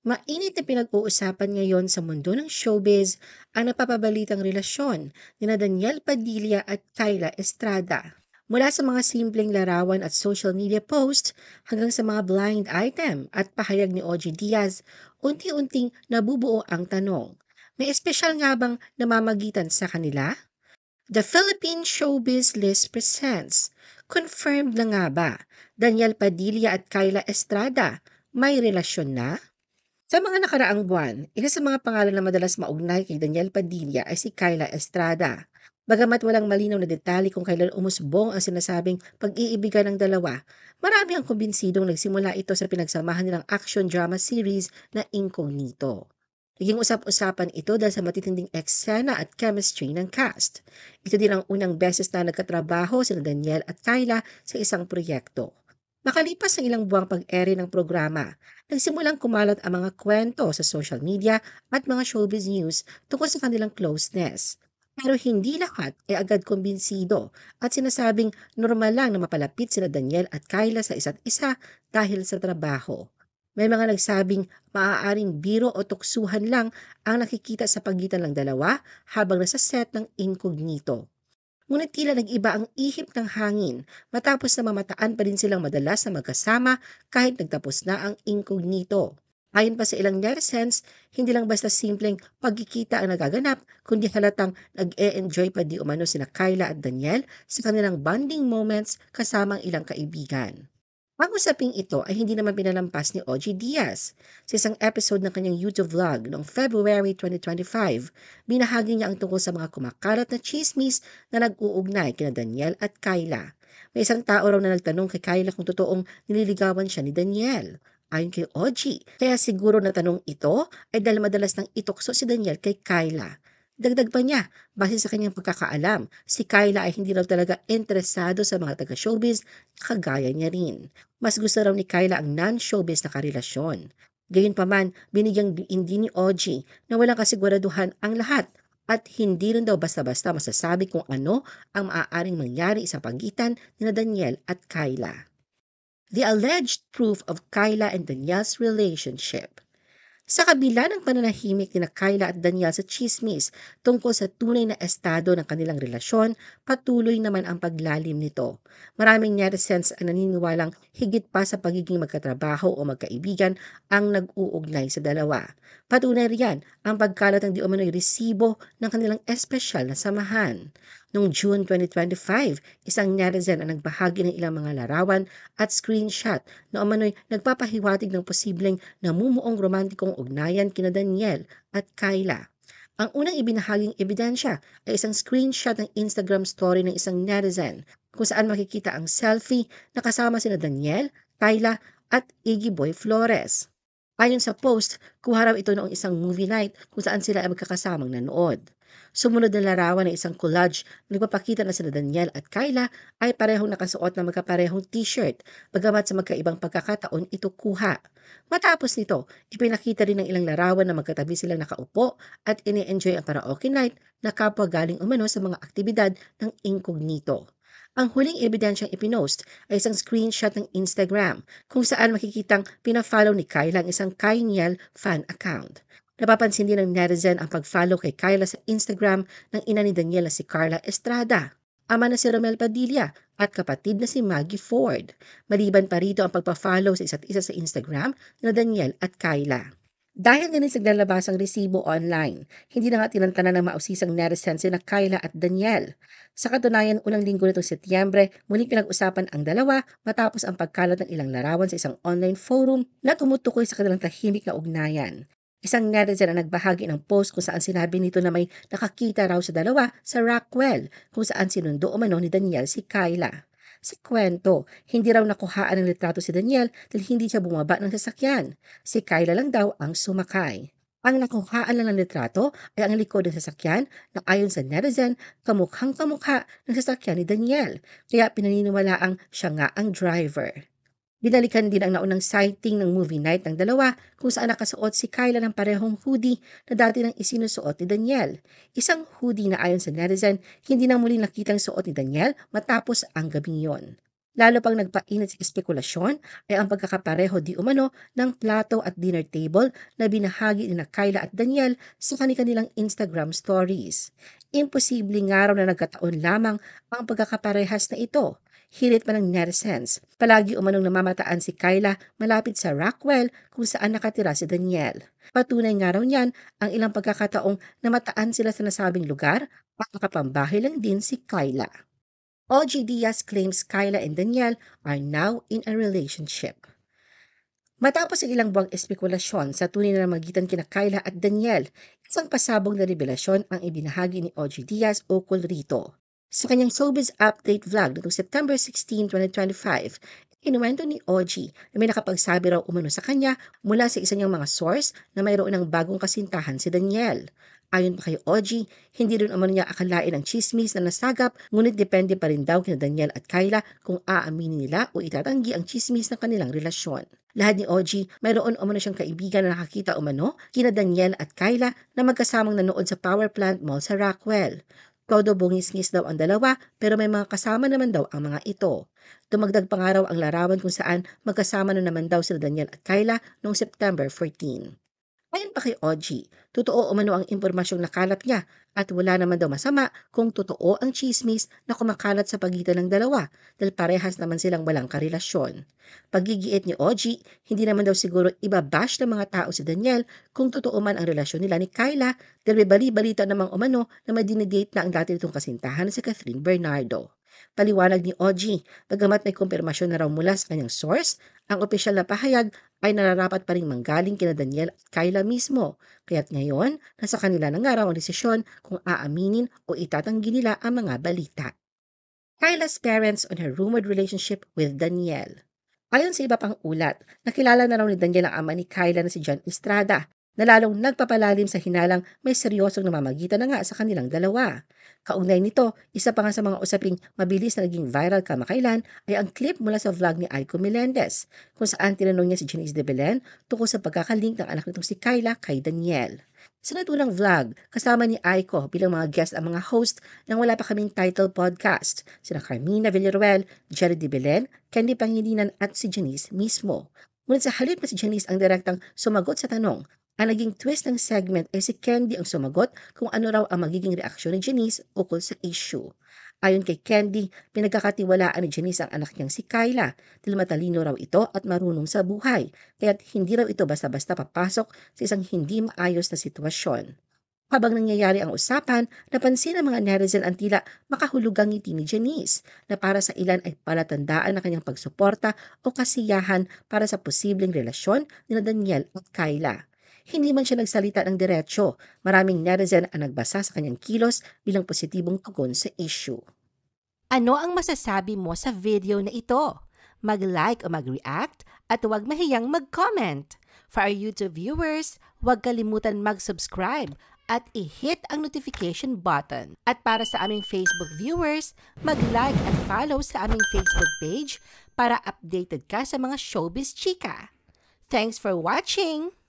Mainit na pinag-uusapan ngayon sa mundo ng showbiz ang napapabalitang relasyon ni Daniel Padilla at Kyla Estrada. Mula sa mga simpleng larawan at social media post hanggang sa mga blind item at pahayag ni OG Diaz, unti-unting nabubuo ang tanong. May espesyal nga bang namamagitan sa kanila? The Philippine Showbiz List presents. Confirmed na nga ba? Daniel Padilla at Kyla Estrada may relasyon na? Sa mga nakaraang buwan, isa sa mga pangalan na madalas maugnay kay Daniel Padilla ay si Kyla Estrada. Bagamat walang malinaw na detalye kung kailan umusbong ang sinasabing pag-iibigan ng dalawa, marami ang kumbinsidong nagsimula ito sa pinagsamahan nilang action drama series na Incognito. Naging usap-usapan ito dahil sa matitinding eksena at chemistry ng cast. Ito din ang unang beses na nagkatrabaho sina Daniel at Kyla sa isang proyekto. Makalipas ang ilang buwang pag-ere ng programa, nagsimulang kumalat ang mga kwento sa social media at mga showbiz news tungkol sa kanilang closeness. Pero hindi lahat ay agad kumbinsido at sinasabing normal lang na mapalapit sila Daniel at Kyla sa isa't isa dahil sa trabaho. May mga nagsabing maaaring biro o tuksuhan lang ang nakikita sa pagitan ng dalawa habang nasa set ng Incognito. Ngunit tila nag-iba ang ihip ng hangin matapos na mamataan pa rin silang madalas na magkasama kahit nagtapos na ang Incognito. Ayon pa sa ilang netizens, hindi lang basta simpleng pagkikita ang nagaganap, kundi halatang nag-e-enjoy pa di umano sina Kyla at Daniel sa kanilang bonding moments kasama ang ilang kaibigan. Ang usaping ito ay hindi naman pinalampas ni OG Diaz. Sa isang episode ng kanyang YouTube vlog noong February 2025, binahagi niya ang tungkol sa mga kumakalat na chismis na nag-uugnay kina Daniel at Kyla. May isang tao raw na nagtanong kay Kyla kung totoong nililigawan siya ni Daniel. Ayon kay OG, kaya siguro na tanong ito ay dahil madalas nang itukso si Daniel kay Kyla. Dagdag pa niya, base sa kanyang pagkakaalam, si Kyla ay hindi raw talaga interesado sa mga taga-showbiz kagaya niya rin. Mas gusto raw ni Kyla ang non-showbiz na karelasyon. Gayunpaman, binigyang diin din ni OG na walang kasiguraduhan ang lahat at hindi rin daw basta-basta masasabi kung ano ang maaaring mangyari sa pagitan ni Daniel at Kyla. The alleged proof of Kyla and Daniel's relationship. Sa kabila ng pananahimik ni Kyla at Daniel sa chismis tungkol sa tunay na estado ng kanilang relasyon, patuloy naman ang paglalim nito. Maraming netizens ang naniniwalang higit pa sa pagiging magkatrabaho o magkaibigan ang nag-uugnay sa dalawa. Patunay riyan ang pagkalat ng di umano'y resibo ng kanilang espesyal na samahan. Noong June 2025, isang netizen ang nagbahagi ng ilang mga larawan at screenshot na umano'y nagpapahiwatig ng posibleng namumuong romantikong ugnayan kina Daniel at Kyla. Ang unang ibinahaging ebidensya ay isang screenshot ng Instagram story ng isang netizen kung saan makikita ang selfie na kasama sina Daniel, Kyla at Iggy Boy Flores. Ayon sa post, kuha raw ito noong isang movie night kung saan sila ay magkakasamang nanood. Sumunod na larawan ng isang collage na nagpapakita na sina Daniel at Kyla ay parehong nakasuot na magkaparehong t-shirt, bagamat sa magkaibang pagkakataon ito kuha. Matapos nito, ipinakita rin ng ilang larawan na magkatabi silang nakaupo at ini-enjoy ang karaoke night na kapwa galing umano sa mga aktibidad ng Incognito. Ang huling ebidensyang ipinost ay isang screenshot ng Instagram kung saan makikitang pina-follow ni Kyla ang isang Kyniel fan account. Napapansin din ng netizen ang pag-follow kay Kyla sa Instagram ng ina ni Daniel na si Carla Estrada, ama na si Romel Padilla at kapatid na si Maggie Ford. Maliban pa rito ang pagpa-follow sa isa't isa sa Instagram na Daniel at Kyla. Dahil ganun sa naglalabas ang resibo online, hindi na nga tinantanan ng mausisang netizens na Kyla at Daniel. Sa katunayan, unang linggo nitong Setyembre, muling pinag-usapan ang dalawa matapos ang pagkalat ng ilang larawan sa isang online forum na tumutukoy sa kanilang tahimik na ugnayan. Isang netizen ang nagbahagi ng post kung saan sinabi nito na may nakakita raw sa dalawa sa Rockwell kung saan sinundo umano ni Daniel si Kyla. Sa kwento, hindi raw nakuhaan ng litrato si Daniel dahil hindi siya bumaba ng sasakyan. Si Kyla lang daw ang sumakay. Ang nakuhaan lang ng litrato ay ang likod ng sasakyan na ayon sa netizen, kamukhang kamukha ng sasakyan ni Daniel, kaya pinaniniwala ang siya nga ang driver. Binalikan din ang naunang sighting ng movie night ng dalawa kung saan nakasuot si Kyla ng parehong hoodie na dati nang isinusuot ni Daniel. Isang hoodie na ayon sa netizen, hindi na muli nakitang suot ni Daniel matapos ang gabing yon. Lalo pang nagpainit sa espekulasyon ay ang pagkakapareho di umano ng plato at dinner table na binahagi ni Kyla at Daniel sa kanilang Instagram stories. Imposible nga raw na nagkataon lamang ang pagkakaparehas na ito. Hirit pa ng netizens. Palagi umanong namamataan si Kyla malapit sa Rockwell kung saan nakatira si Daniel. Patunay nga raw niyan ang ilang pagkakataong namataan sila sa nasabing lugar at nakapambahay lang din si Kyla. OG Diaz claims Kyla and Daniel are now in a relationship. Matapos ang ilang buwang espekulasyon sa tunay na magitan kina Kyla at Daniel, isang pasabog na revelasyon ang ibinahagi ni OG Diaz ukol rito. Sa kanyang showbiz update vlog noong September 16, 2025, inuwento ni OG na may nakapagsabi raw umano sa kanya mula sa isa niyang mga source na mayroon ng bagong kasintahan si Daniel. Ayon pa kay OG, hindi rin umano niya akalain ang chismis na nasagap, ngunit depende pa rin daw kina Daniel at Kyla kung aaminin nila o itatanggi ang chismis ng kanilang relasyon. Lahat ni OG, mayroon umano siyang kaibigan na nakakita umano kina Daniel at Kyla na magkasamang nanood sa power plant mall sa Rockwell. Todo bungis-ngis daw ang dalawa pero may mga kasama naman daw ang mga ito. Dumagdag pa nga raw ang larawan kung saan magkasama na naman daw sila Daniel at Kyla noong September 14. Ayon pa kay OG, totoo umano ang impormasyong nakalap niya at wala naman daw masama kung totoo ang chismis na kumakalat sa pagitan ng dalawa dahil parehas naman silang walang karelasyon. Pagigiit ni OG, hindi naman daw siguro ibabash ng mga tao si Daniel kung totoo man ang relasyon nila ni Kyla dahil may bali-balita namang umano na madinidate na ang dati nitong kasintahan na si Catherine Bernardo. Paliwanag ni OG, bagamat may kumpirmasyon na raw mula sa kanyang source, ang opisyal na pahayag ay nararapat pa rin manggaling kina Daniel at Kyla mismo. Kaya't ngayon, nasa kanila na nga raw ang desisyon kung aaminin o itatanggi nila ang mga balita. Kyla's parents on her rumored relationship with Daniel. Ayon sa iba pang ulat, nakilala na raw ni Daniel ang ama ni Kyla na si John Estrada, na lalong nagpapalalim sa hinalang may seryosong namamagitan na nga sa kanilang dalawa. Kaugnay nito, isa pa nga sa mga usaping mabilis na naging viral kamakailan ay ang clip mula sa vlog ni Aiko Melendez, kung saan tinanong niya si Janice de Belen tungkol sa pagkakalink ng anak nitong si Kyla kay Daniel. Sa naturang vlog, kasama ni Aiko bilang mga guest ang mga host ng wala pa kaming title podcast, sina Carmina Villaruel, Jerry de Belen, Candy Pangilinan at si Janice mismo. Ngunit sa halip na si Janice ang direktang sumagot sa tanong, ang naging twist ng segment ay si Candy ang sumagot kung ano raw ang magiging reaksyon ni Janice ukol sa issue. Ayon kay Candy, pinagkakatiwalaan ni Janice ang anak niyang si Kyla dahil matalino raw ito at marunong sa buhay, kaya't hindi raw ito basta-basta papasok sa isang hindi maayos na sitwasyon. Habang nangyayari ang usapan, napansin ng mga netizen ang tila makahulugang ngiti ni Janice na para sa ilan ay palatandaan ng kanyang pagsuporta o kasiyahan para sa posibleng relasyon ni Daniel at Kyla. Hindi man siya nagsalita ng diretsyo, maraming netizen ang nagbasa sa kanyang kilos bilang positibong tugon sa issue. Ano ang masasabi mo sa video na ito? Mag-like o mag-react at huwag mahiyang mag-comment. For our YouTube viewers, huwag kalimutan mag-subscribe at i-hit ang notification button. At para sa aming Facebook viewers, mag-like at follow sa aming Facebook page para updated ka sa mga showbiz chika. Thanks for watching!